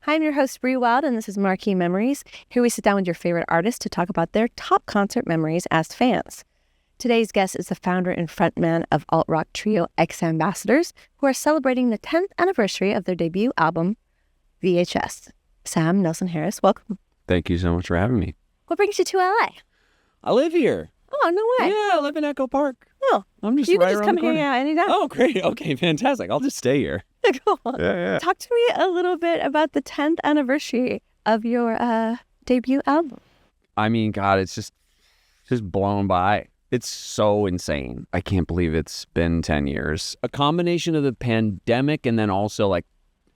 Hi, I'm your host, Bree Wild, and this is Marquee Memories. Here we sit down with your favorite artists to talk about their top concert memories as fans. Today's guest is the founder and frontman of alt-rock trio X Ambassadors, who are celebrating the 10th anniversary of their debut album, VHS. Sam Nelson Harris, welcome. Thank you so much for having me. What brings you to LA? I live here. Oh, no way. Yeah, I live in Echo Park. Oh, I'm just you right can just around come the corner. hang out anytime. Oh, great. Okay, fantastic. I'll just stay here. Cool. Yeah. Talk to me a little bit about the 10th anniversary of your debut album. I mean, God, it's just blown by. It's so insane. I can't believe it's been 10 years. A combination of the pandemic and then also like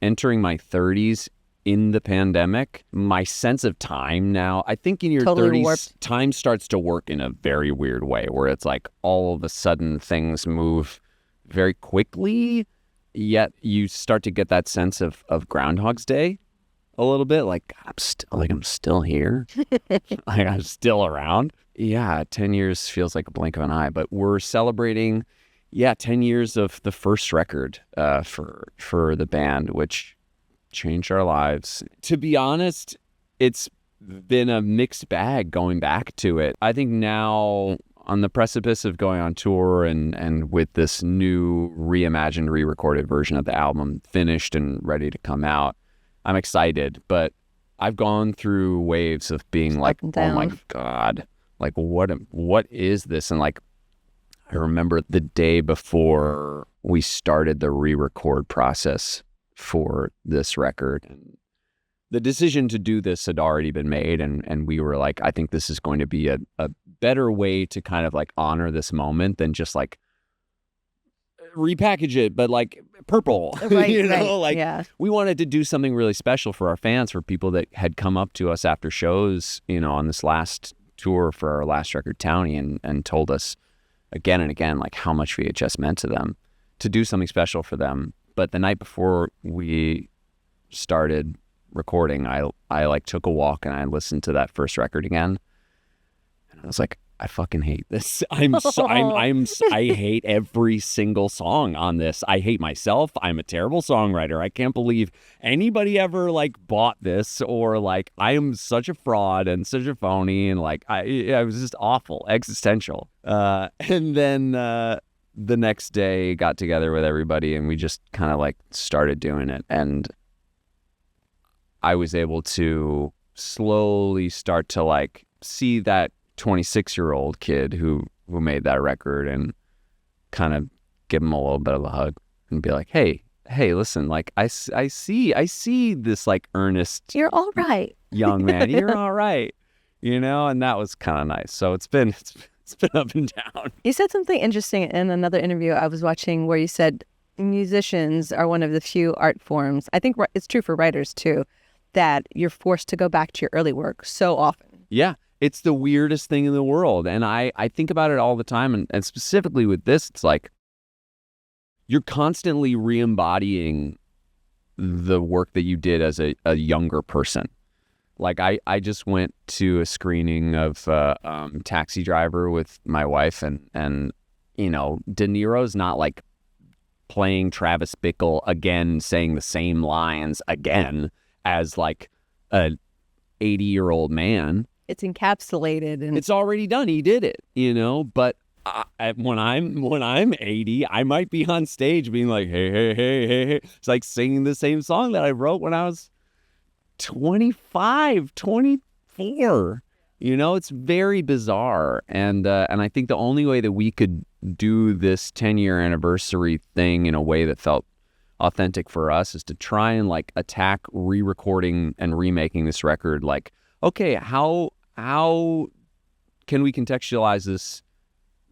entering my 30s in the pandemic. My sense of time now, I think in your Totally 30s, warped. time starts to work in a very weird way where it's like all of a sudden things move very quickly, yet you start to get that sense of Groundhog's Day a little bit. Like, I'm still here. I'm still around. Yeah, 10 years feels like a blink of an eye, but we're celebrating, 10 years of the first record for the band, which changed our lives. To be honest, it's been a mixed bag going back to it. I think now on the precipice of going on tour and with this new reimagined, re-recorded version of the album finished and ready to come out, I'm excited, but I've gone through waves of being like, oh my God, like what is this? And like, I remember the day before we started the re-record process for this record, and the decision to do this had already been made, and we were like, I think this is going to be a better way to kind of like honor this moment than just like repackage it, but like purple, Right. We wanted to do something really special for our fans, for people that had come up to us after shows, on this last tour for our last record, Townie, and told us again and again, like how much VHS meant to them, to do something special for them. But the night before we started recording, I like took a walk and I listened to that first record again, and I was like, I fucking hate this. I hate every single song on this. I hate myself. I'm a terrible songwriter. I can't believe anybody ever like bought this, or like I am such a fraud and such a phony, and like I was just awful, existential. And then the next day got together with everybody and we just kind of like started doing it, and I was able to slowly start to like see that 26-year-old kid who made that record and kind of give him a little bit of a hug and be like, hey, listen, like I see this like earnest, You're all right. young man. You're all right. And that was kind of nice. So it's been up and down. You said something interesting in another interview I was watching where you said musicians are one of the few art forms, I think it's true for writers too, that you're forced to go back to your early work so often. Yeah. It's the weirdest thing in the world. And I think about it all the time. And specifically with this, it's like you're constantly re-embodying the work that you did as a younger person. Like I just went to a screening of Taxi Driver with my wife, and De Niro's not like playing Travis Bickle again, saying the same lines again as like a 80-year-old man. It's encapsulated and it's already done. He did it, but when I'm 80, I might be on stage being like, hey. It's like singing the same song that I wrote when I was 25, 24. It's very bizarre. And I think the only way that we could do this 10-year anniversary thing in a way that felt authentic for us is to try and like attack re-recording and remaking this record. Like, okay, how can we contextualize this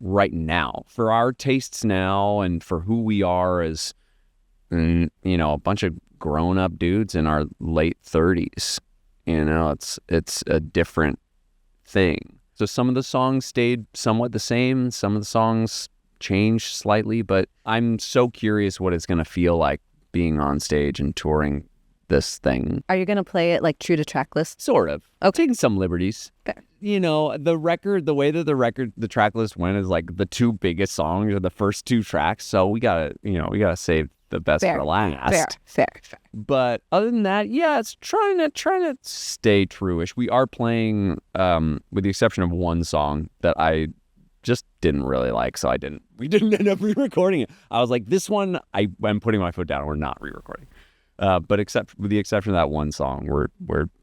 right now for our tastes now and for who we are as, a bunch of grown-up dudes in our late 30s. It's a different thing. So some of the songs stayed somewhat the same. Some of the songs changed slightly, but I'm so curious what it's going to feel like being on stage and touring this thing. Are you going to play it like true to track list? Sort of. Okay. Taking some liberties. Okay. The record, the way that the track list went is like the two biggest songs are the first two tracks. So we gotta save the best for last. Fair. But other than that, yeah, it's trying to stay true-ish. We are playing, with the exception of one song that I just didn't really like, so we didn't end up re-recording it. I was like, this one, I'm putting my foot down. We're not re-recording. But with the exception of that one song, we're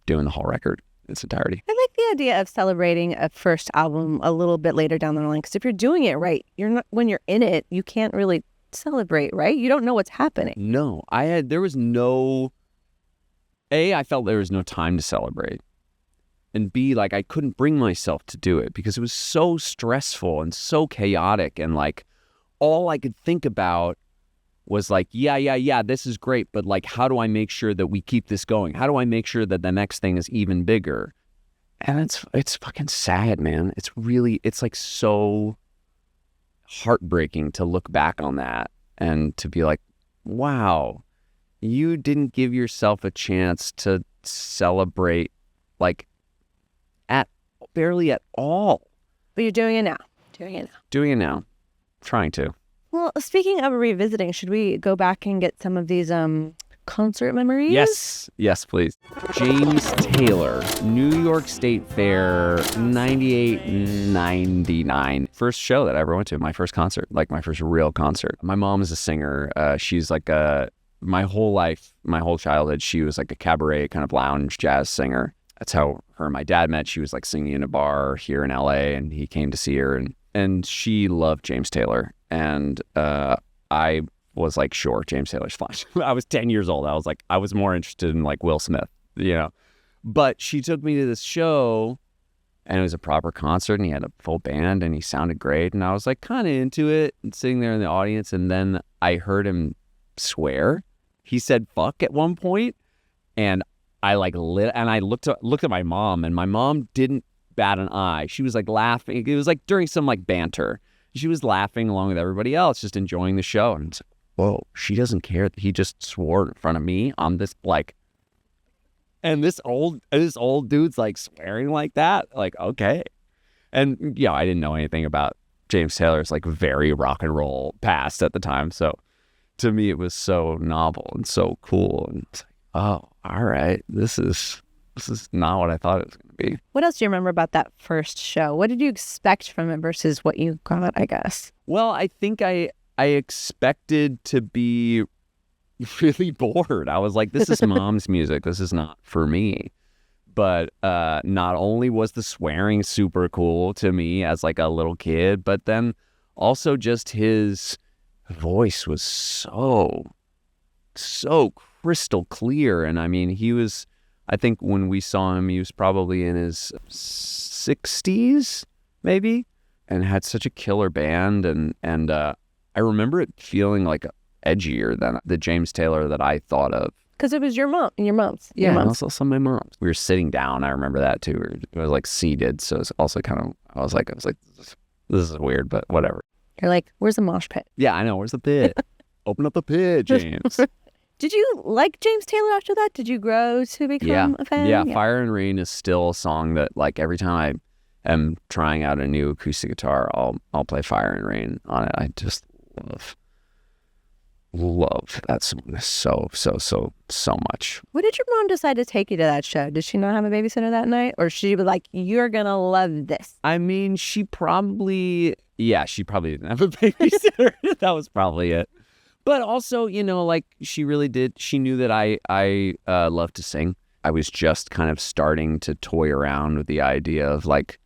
doing the whole record in its entirety. I like the idea of celebrating a first album a little bit later down the line, because if you're doing it right, when you're in it, you can't really celebrate, right? You don't know what's happening. No, I felt there was no time to celebrate. And B, like, I couldn't bring myself to do it because it was so stressful and so chaotic. And like, all I could think about was like, yeah, this is great. But like, how do I make sure that we keep this going? How do I make sure that the next thing is even bigger? And it's fucking sad, man. It's like so heartbreaking to look back on that and to be like, wow, you didn't give yourself a chance to celebrate, like, barely at all. But you're doing it now. Doing it now. Trying to. Well, speaking of revisiting, should we go back and get some of these concert memories? Yes, please. James Taylor, New York State Fair, 98-99. First show that I ever went to, my first concert, like my first real concert. My mom is a singer. She's like my whole life, my whole childhood, she was like a cabaret kind of lounge jazz singer. That's how her and my dad met. She was like singing in a bar here in LA, and he came to see her, and she loved James Taylor. And I was like, sure, James Taylor's fine. I was 10 years old. I was more interested in like Will Smith, you know. But she took me to this show, and it was a proper concert, and he had a full band, and he sounded great. And I was like kind of into it and sitting there in the audience. And then I heard him swear. He said fuck at one point, and I like I looked at my mom, and my mom didn't bat an eye. She was like laughing. It was like during some like banter. She was laughing along with everybody else, just enjoying the show. And it's like, whoa, she doesn't care that he just swore in front of me on this, like, and this old dude's like swearing like that. Like, okay. And yeah, I didn't know anything about James Taylor's like very rock and roll past at the time. So to me, it was so novel and so cool. And it's like, oh, all right, this is not what I thought it was going to be. What else do you remember about that first show? What did you expect from it versus what you got, I guess? Well, I think I expected to be really bored. I was like, this is mom's music. This is not for me. But not only was the swearing super cool to me as like a little kid, but then also just his voice was so crystal clear. And I mean, I think when we saw him, he was probably in his 60s, maybe, and had such a killer band. And I remember it feeling like edgier than the James Taylor that I thought of. Because it was your mom's. And also some of my mom's. We were sitting down. I remember that too. It was like seated, so it's also kind of. I was like, this is weird, but whatever. You're like, where's the mosh pit? Yeah, I know. Where's the pit? Open up the pit, James. Did you like James Taylor after that? Did you grow to become a fan? Yeah, Fire and Rain is still a song that, like, every time I am trying out a new acoustic guitar, I'll play Fire and Rain on it. I just love that song so much. What did your mom decide to take you to that show? Did she not have a babysitter that night? Or she was like, you're going to love this? I mean, she probably didn't have a babysitter. That was probably it. But also, you know, like, she really did. She knew that I love to sing. I was just kind of starting to toy around with the idea of, like,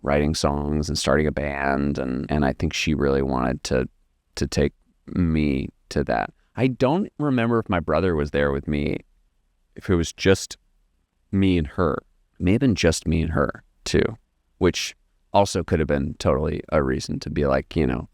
writing songs and starting a band. And I think she really wanted to take me to that. I don't remember if my brother was there with me, if it was just me and her. It may have been just me and her, too, which also could have been totally a reason to be like, you know,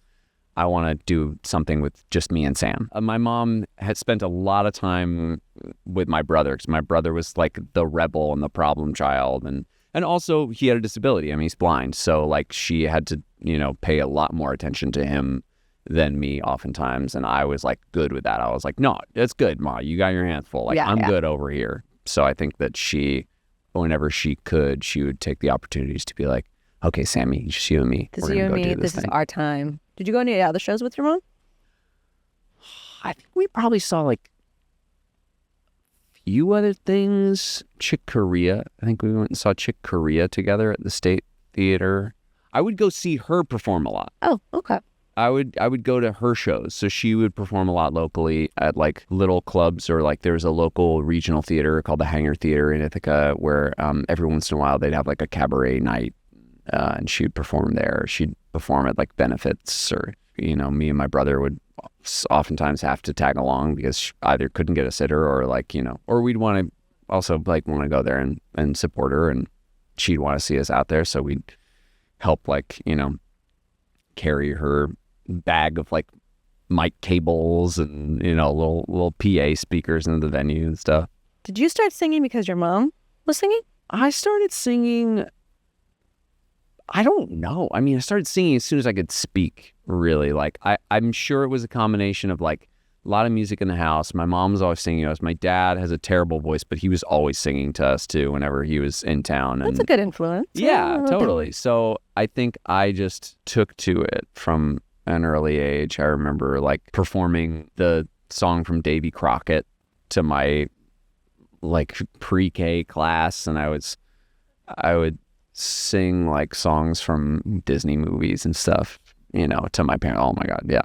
I want to do something with just me and Sam. My mom had spent a lot of time with my brother because my brother was like the rebel and the problem child. And also he had a disability. I mean, he's blind. So like she had to, you know, pay a lot more attention to him than me oftentimes. And I was like good with that. I was like, no, it's good, Ma. You got your hands full. Like, I'm good over here. So I think that she, whenever she could, she would take the opportunities to be like, okay, Sammy, just you and me. This is you and me. This is our time. Did you go to any other shows with your mom? I think we probably saw like a few other things. Chick Corea. I think we went and saw Chick Corea together at the State Theater. I would go see her perform a lot. Oh, okay. I would go to her shows. So she would perform a lot locally at like little clubs, or like there's a local regional theater called the Hangar Theater in Ithaca where every once in a while they'd have like a cabaret night and she'd perform there. She'd perform at like benefits, or, me and my brother would oftentimes have to tag along because she either couldn't get a sitter or like, or we'd want to also like want to go there and support her, and she'd want to see us out there. So we'd help like, carry her bag of like mic cables and little PA speakers into the venue and stuff. Did you start singing because your mom was singing? I started singing, I don't know. I mean, I started singing as soon as I could speak, really. Like I'm sure it was a combination of like a lot of music in the house. My mom was always singing to us. My dad has a terrible voice, but he was always singing to us too whenever he was in town. That's a good influence. Yeah, totally. So I think I just took to it from an early age. I remember like performing the song from Davy Crockett to my like pre-K class, and I would sing like songs from Disney movies and stuff, to my parents. Oh my God, yeah.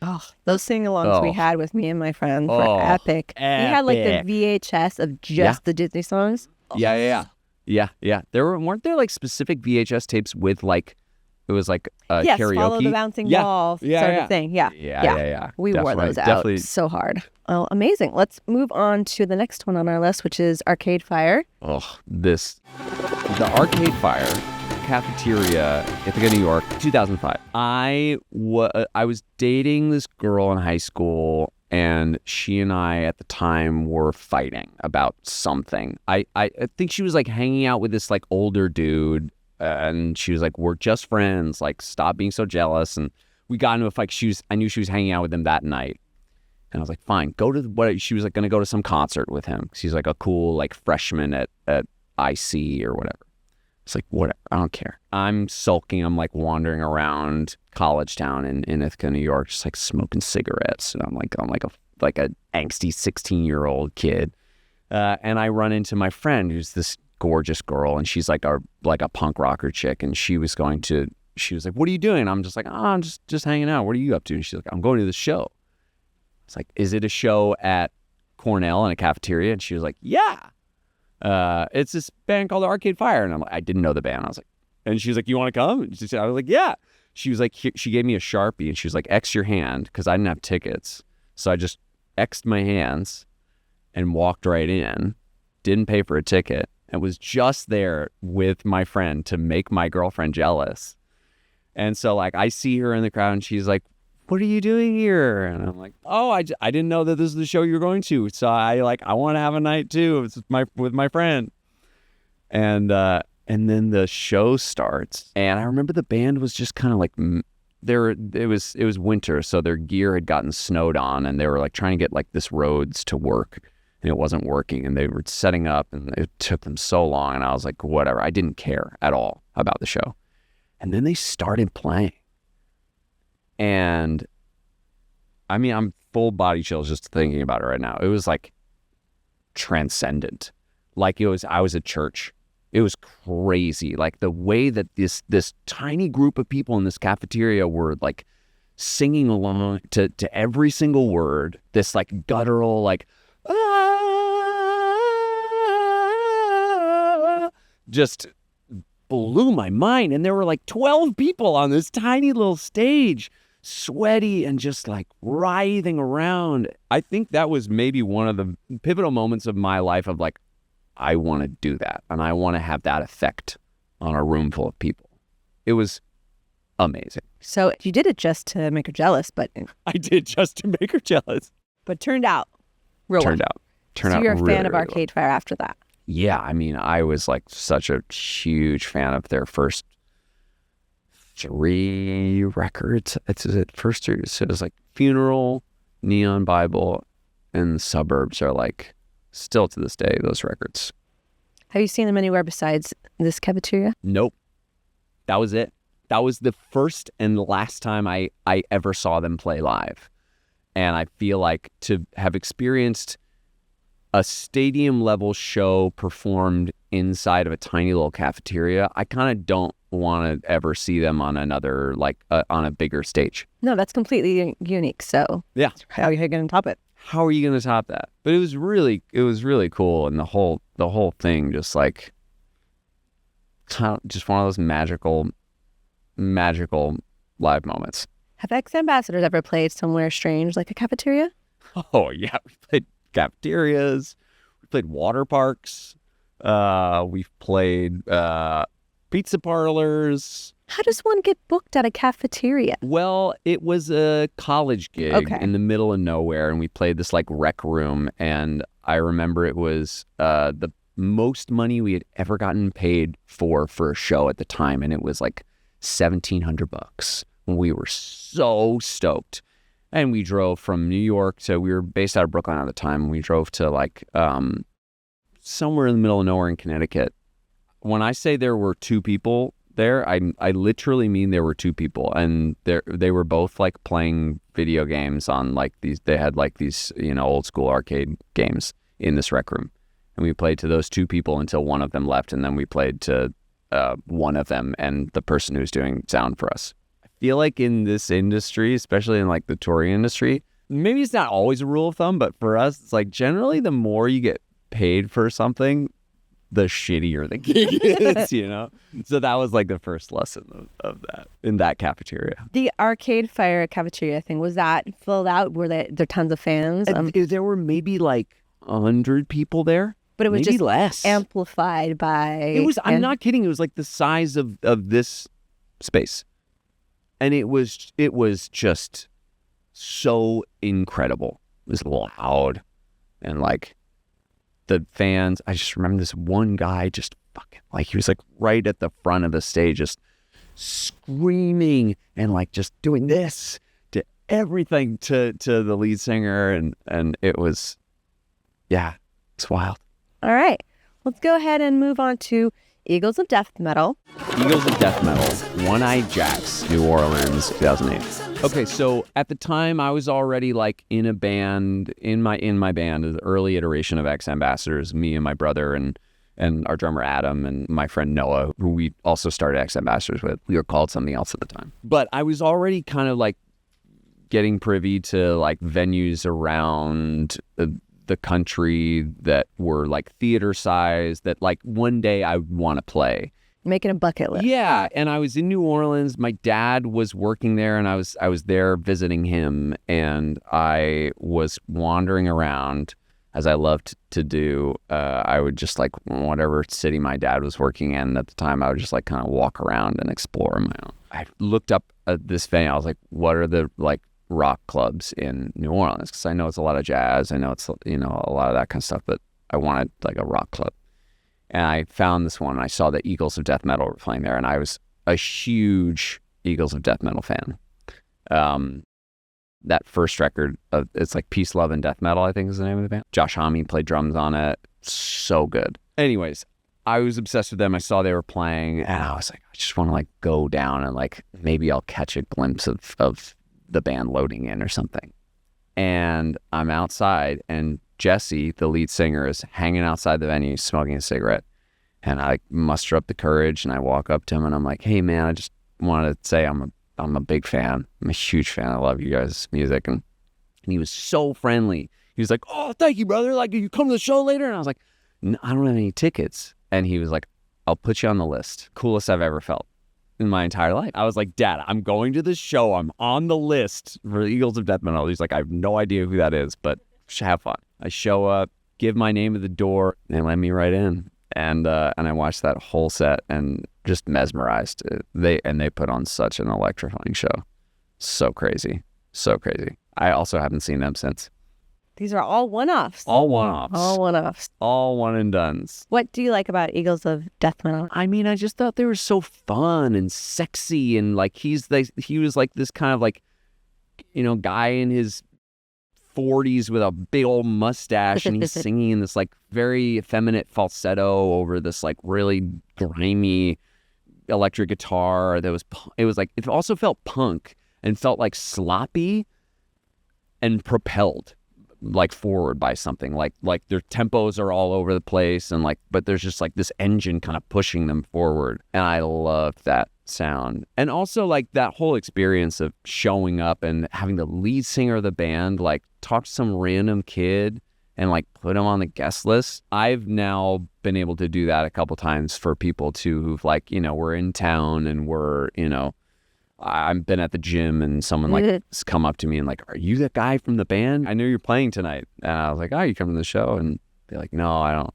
Oh, those sing-alongs we had with me and my friend were epic. We had like the VHS of just the Disney songs. Oh. Yeah. Weren't there like specific VHS tapes with like, it was like karaoke? Follow the bouncing ball sort of thing. Yeah. We wore those out so hard. Oh, amazing. Let's move on to the next one on our list, which is Arcade Fire. Oh, the Arcade Fire cafeteria, Ithaca, New York, 2005. I was dating this girl in high school, and she and I at the time were fighting about something. I think she was like hanging out with this like older dude, and she was like, "We're just friends. Like, stop being so jealous." And we got into a fight. I knew she was hanging out with him that night, and I was like, "Fine, go to she was like going to go to some concert with him. She's like a cool like freshman at IC or whatever. It's like, whatever, I don't care. I'm sulking. I'm like wandering around college town in Ithaca, New York, just like smoking cigarettes. And I'm like a angsty 16-year-old kid. And I run into my friend, who's this gorgeous girl, and she's like a punk rocker chick. And she was like, "What are you doing?" And I'm just like, "Oh, I'm just hanging out. What are you up to?" And she's like, "I'm going to the show." It's like, "Is it a show at Cornell in a cafeteria?" And she was like, "Yeah. It's this band called Arcade Fire." And I'm like, I didn't know the band. I was like, and she was like, "You want to come?" And I was like, "Yeah." She was like, she gave me a Sharpie, and she was like, "X your hand," because I didn't have tickets. So I just X'd my hands and walked right in, didn't pay for a ticket, and was just there with my friend to make my girlfriend jealous. And so like I see her in the crowd, and she's like, "What are you doing here?" And I'm like, "Oh, I didn't know that this is the show you're going to. So I want to have a night too. It's with my friend." And then the show starts, and I remember the band was just kind of like it was winter, so their gear had gotten snowed on, and they were like trying to get like this Rhodes to work, and it wasn't working, and they were setting up, and it took them so long, and I was like, whatever. I didn't care at all about the show. And then they started playing. And I mean, I'm full body chills just thinking about it right now. It was like transcendent. Like I was at church. It was crazy. Like the way that this tiny group of people in this cafeteria were like singing along to every single word. This like guttural, like, just blew my mind. And there were like 12 people on this tiny little stage, sweaty and just like writhing around. I think that was maybe one of the pivotal moments of my life of like, I want to do that, and I want to have that effect on a room full of people. It was amazing. So you did it just to make her jealous, but I did just to make her jealous. But turned out well. So you're a really, fan of really Arcade Fire after that? Yeah, I mean, I was like such a huge fan of their first 3 records. It was like Funeral, Neon Bible, and The Suburbs are like still to this day those records. Have you seen them anywhere besides this cafeteria? Nope. That was it. That was the first and last time I ever saw them play live. And I feel like to have experienced a stadium level show performed inside of a tiny little cafeteria, I kind of don't want to ever see them on another, on a bigger stage. No, that's completely unique. So Yeah. how are you going to top it? How are you going to top that? But it was really cool. And the whole thing just like, just one of those magical live moments. Have ex-ambassadors ever played somewhere strange like a cafeteria? Oh, yeah. We played cafeterias. We played water parks. We've played pizza parlors. How does one get booked at a cafeteria? Well, it was a college gig in the middle of nowhere, and we played this like rec room. And I remember it was the most money we had ever gotten paid for a show at the time, and it was like $1,700. We were so stoked. And we drove from New York we were based out of Brooklyn at the time. And we drove to like somewhere in the middle of nowhere in Connecticut. When I say there were two people there, I literally mean there were two people. And they were both like playing video games on like they had like these, old school arcade games in this rec room. And we played to those two people until one of them left. And then we played to one of them and the person who's doing sound for us. Feel like in this industry, especially in like the touring industry, maybe it's not always a rule of thumb, but for us, it's like generally the more you get paid for something, the shittier the gig is, So that was like the first lesson of that in that cafeteria. The Arcade Fire cafeteria thing, was that filled out? Were there tons of fans? There were maybe like 100 people there. But it was maybe just less. Amplified by... It was, I'm not kidding, it was like the size of this space. And it was just so incredible. It was loud. And like the fans, I just remember this one guy just fucking like, he was like right at the front of the stage, just screaming and like just doing this to everything to the lead singer. And it was, yeah, it's wild. All right. Let's go ahead and move on to Eagles of Death Metal. Eagles of Death Metal, One-Eyed Jacks, New Orleans, 2008. Okay, so at the time I was already like in a band, in my band, the early iteration of Ex-Ambassadors, me and my brother and our drummer Adam and my friend Noah, who we also started Ex-Ambassadors with. We were called something else at the time. But I was already kind of like getting privy to like venues around the country that were like theater size that like one day I would want to play. Making a bucket list. Yeah, and I was in New Orleans. My dad was working there, and I was there visiting him, and I was wandering around as I loved to do. I would just like whatever city my dad was working in at the time, I would just like kind of walk around and explore on my own. I looked up at this venue. I was like, what are the like rock clubs in New Orleans? Because I know it's a lot of jazz. I know it's, a lot of that kind of stuff, but I wanted like a rock club. And I found this one, and I saw that Eagles of Death Metal were playing there, and I was a huge Eagles of Death Metal fan. That first record, it's like Peace, Love, and Death Metal, I think is the name of the band. Josh Homme played drums on it. So good. Anyways, I was obsessed with them. I saw they were playing, and I was like, I just want to like go down and like maybe I'll catch a glimpse of the band loading in or something. And I'm outside, and Jesse, the lead singer, is hanging outside the venue smoking a cigarette. And I muster up the courage, and I walk up to him, and I'm like, hey man, I just wanted to say I'm a big fan. I'm a huge fan. I love you guys' music. And he was so friendly. He was like, oh, thank you, brother. Like, you come to the show later? And I was like, no, I don't have any tickets. And he was like, I'll put you on the list. Coolest I've ever felt in my entire life. I was like, Dad, I'm going to this show. I'm on the list for the Eagles of Death Metal. He's like, I have no idea who that is, but have fun. I show up, give my name at the door, and they let me right in. And I watched that whole set and just mesmerized. They put on such an electrifying show. So crazy. So crazy. I also haven't seen them since. These are all one-offs. All one-offs. All one-offs. All one and dones. What do you like about Eagles of Death Metal? I mean, I just thought they were so fun and sexy, and like he was like this kind of like, guy in his 40s with a big old mustache, and he's singing in this like very effeminate falsetto over this like really grimy electric guitar. It was like, it also felt punk and felt like sloppy, and propelled like forward by something, like their tempos are all over the place, and like, but there's just like this engine kind of pushing them forward. And I loved that sound. And also like that whole experience of showing up and having the lead singer of the band like talk to some random kid and like put him on the guest list. I've now been able to do that a couple times for people too who've like, we're in town and we're, I've been at the gym and someone like has come up to me and like, are you the guy from the band? I know you're playing tonight. And I was like, oh, you come to the show? And they're like, no,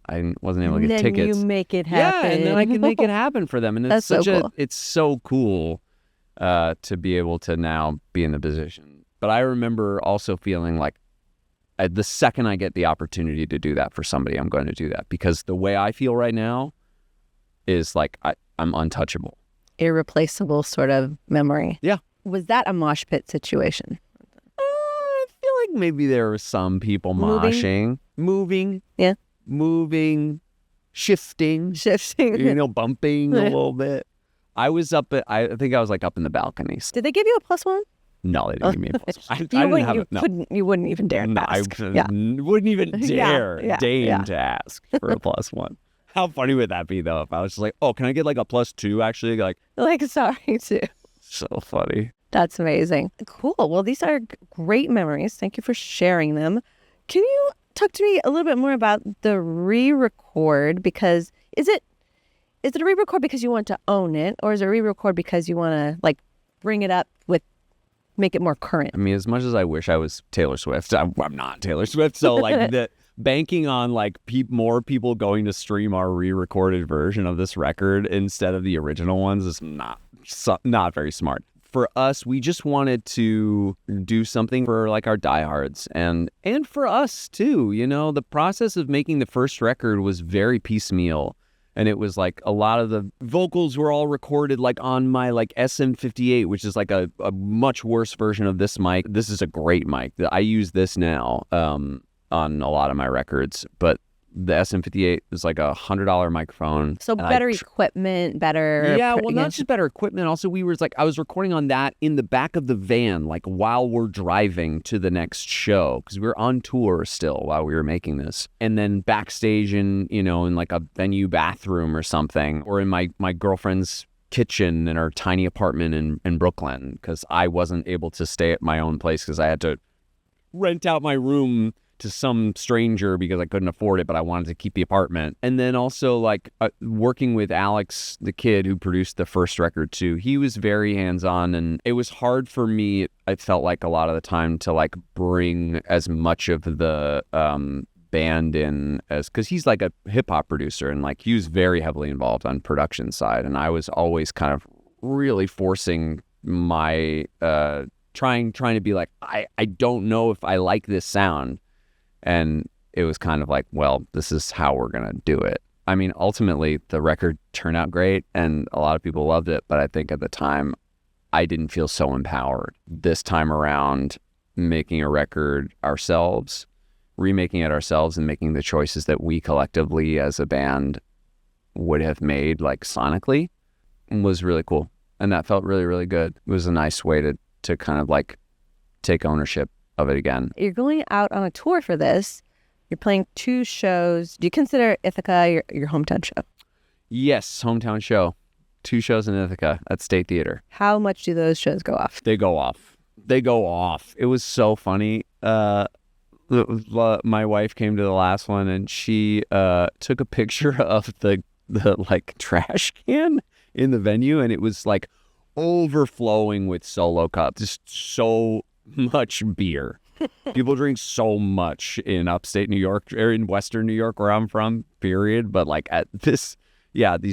I wasn't able to get tickets. And then you make it happen. Yeah, and then I can make it happen for them. And it's cool. It's so cool to be able to now be in the position. But I remember also feeling like the second I get the opportunity to do that for somebody, I'm going to do that, because the way I feel right now is like I'm untouchable. Irreplaceable sort of memory. Yeah. Was that a mosh pit situation? I feel like maybe there were some people moshing. Moving. Yeah. Moving. Shifting. Bumping a little bit. I was I think I was like up in the balconies. Did they give you a +1? No, they didn't give me a +1. I didn't have it. No. You wouldn't even dare to ask. I wouldn't even dare deign to ask for a +1. How funny would that be, though, if I was just like, oh, can I get like a +2, actually? Like sorry, too. So funny. That's amazing. Cool. Well, these are great memories. Thank you for sharing them. Can you talk to me a little bit more about the re-record? Because is it a re-record because you want to own it, or is it a re-record because you want to like bring it up make it more current? I mean, as much as I wish I was Taylor Swift, I'm not Taylor Swift. So like banking on like more people going to stream our re-recorded version of this record instead of the original ones is not very smart. For us, we just wanted to do something for like our diehards and for us too. The process of making the first record was very piecemeal. And it was like a lot of the vocals were all recorded like on my like SM58, which is like a much worse version of this mic. This is a great mic. I use this now on a lot of my records, but the SM58 is like $100 microphone. So better equipment, better... Yeah, well, not just better equipment. Also, I was recording on that in the back of the van, like while we're driving to the next show, because we were on tour still while we were making this. And then backstage in like a venue bathroom or something, or in my girlfriend's kitchen in our tiny apartment in Brooklyn, because I wasn't able to stay at my own place because I had to rent out my room to some stranger because I couldn't afford it, but I wanted to keep the apartment. And then also like working with Alex, the kid who produced the first record too, he was very hands-on, and it was hard for me, I felt like a lot of the time, to like bring as much of the band in as, because he's like a hip-hop producer and like he was very heavily involved on production side, and I was always kind of really forcing my trying to be like, I don't know if I like this sound. And it was kind of like, well, this is how we're going to do it. I mean, ultimately, the record turned out great and a lot of people loved it. But I think at the time, I didn't feel so empowered. This time around, making a record ourselves, remaking it ourselves, and making the choices that we collectively as a band would have made, like sonically, was really cool. And that felt really, really good. It was a nice way to kind of like take ownership of it again. You're going out on a tour for this. You're playing 2 shows. Do you consider Ithaca your hometown show? Yes, hometown show. 2 shows in Ithaca at State Theater. How much do those shows go off? They go off. It was so funny. My wife came to the last one and she took a picture of the like trash can in the venue, and it was like overflowing with Solo cups. Just so much beer. People drink so much in upstate New York or in Western New York where I'm from, period. But like at these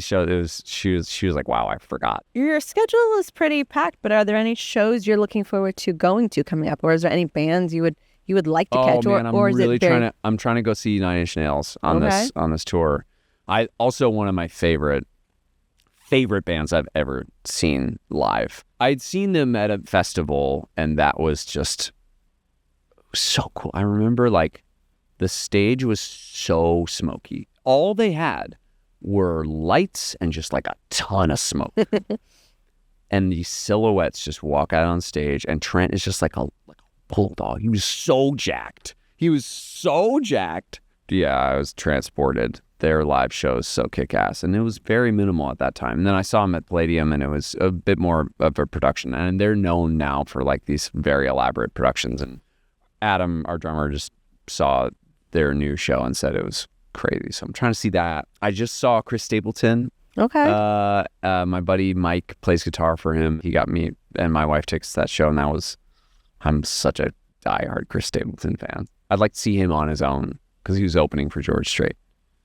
shows, she was like, wow, I forgot. Your schedule is pretty packed, but are there any shows you're looking forward to going to coming up, or is there any bands you would like to catch? Man, I'm trying to go see 9 Inch Nails on this tour. I also, one of my favorite bands I've ever seen live. I'd seen them at a festival, and that was just so cool. I remember like the stage was so smoky. All they had were lights and just like a ton of smoke. And these silhouettes just walk out on stage, and Trent is just like a bulldog. He was so jacked. Yeah, I was transported. Their live shows so kick-ass, and it was very minimal at that time. And then I saw him at Palladium, and it was a bit more of a production. And they're known now for like these very elaborate productions. And Adam, our drummer, just saw their new show and said it was crazy. So I'm trying to see that. I just saw Chris Stapleton. Okay. My buddy Mike plays guitar for him. He got me and my wife tickets to that show, and I'm such a diehard Chris Stapleton fan. I'd like to see him on his own because he was opening for George Strait.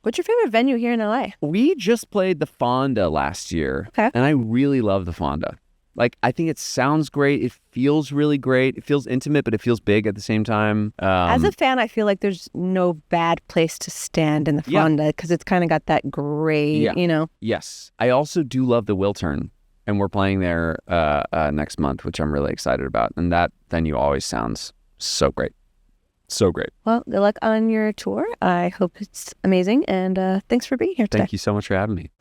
What's your favorite venue here in LA? We just played the Fonda last year, Okay. and I really love the Fonda. Like, I think it sounds great. It feels really great. It feels intimate, but it feels big at the same time. As a fan, I feel like there's no bad place to stand in the Fonda because it's kind of got that gray, Yes. I also do love the Wiltern, and we're playing there next month, which I'm really excited about. And that venue always sounds so great. So great. Well, good luck on your tour. I hope it's amazing, and thanks for being here today. Thank you so much for having me.